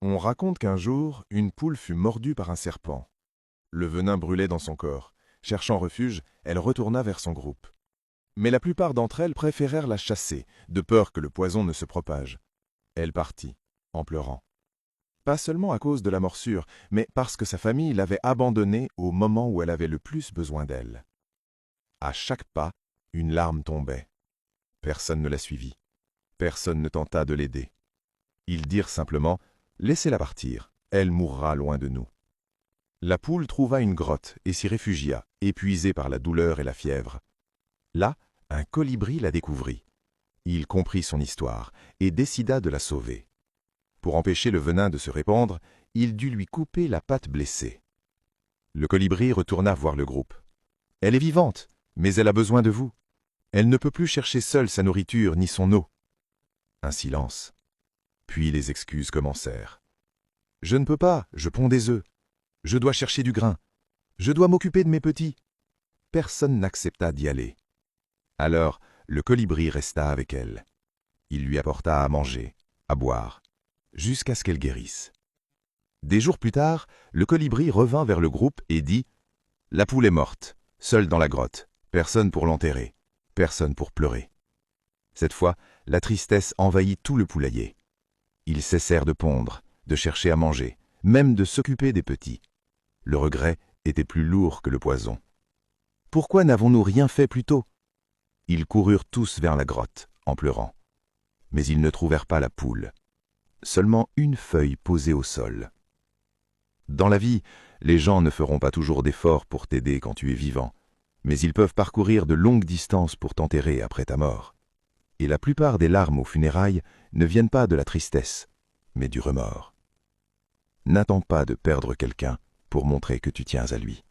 On raconte qu'un jour, une poule fut mordue par un serpent. Le venin brûlait dans son corps. Cherchant refuge, elle retourna vers son groupe. Mais la plupart d'entre elles préférèrent la chasser, de peur que le poison ne se propage. Elle partit, en pleurant. Pas seulement à cause de la morsure, mais parce que sa famille l'avait abandonnée au moment où elle avait le plus besoin d'elle. À chaque pas, une larme tombait. Personne ne la suivit. Personne ne tenta de l'aider. Ils dirent simplement « Laissez-la partir, elle mourra loin de nous ». La poule trouva une grotte et s'y réfugia, épuisée par la douleur et la fièvre. Là, un colibri la découvrit. Il comprit son histoire et décida de la sauver. Pour empêcher le venin de se répandre, il dut lui couper la patte blessée. Le colibri retourna voir le groupe. « Elle est vivante, mais elle a besoin de vous. Elle ne peut plus chercher seule sa nourriture ni son eau. » Un silence. Puis les excuses commencèrent. « Je ne peux pas, je ponds des œufs. Je dois chercher du grain. Je dois m'occuper de mes petits. » Personne n'accepta d'y aller. Alors, le colibri resta avec elle. Il lui apporta à manger, à boire, jusqu'à ce qu'elle guérisse. Des jours plus tard, le colibri revint vers le groupe et dit « La poule est morte, seule dans la grotte, personne pour l'enterrer, personne pour pleurer. » Cette fois, la tristesse envahit tout le poulailler. Ils cessèrent de pondre, de chercher à manger, même de s'occuper des petits. Le regret était plus lourd que le poison. « Pourquoi n'avons-nous rien fait plus tôt ?» Ils coururent tous vers la grotte, en pleurant. Mais ils ne trouvèrent pas la poule. Seulement une feuille posée au sol. Dans la vie, les gens ne feront pas toujours d'efforts pour t'aider quand tu es vivant, mais ils peuvent parcourir de longues distances pour t'enterrer après ta mort. Et la plupart des larmes aux funérailles ne viennent pas de la tristesse, mais du remords. N'attends pas de perdre quelqu'un pour montrer que tu tiens à lui.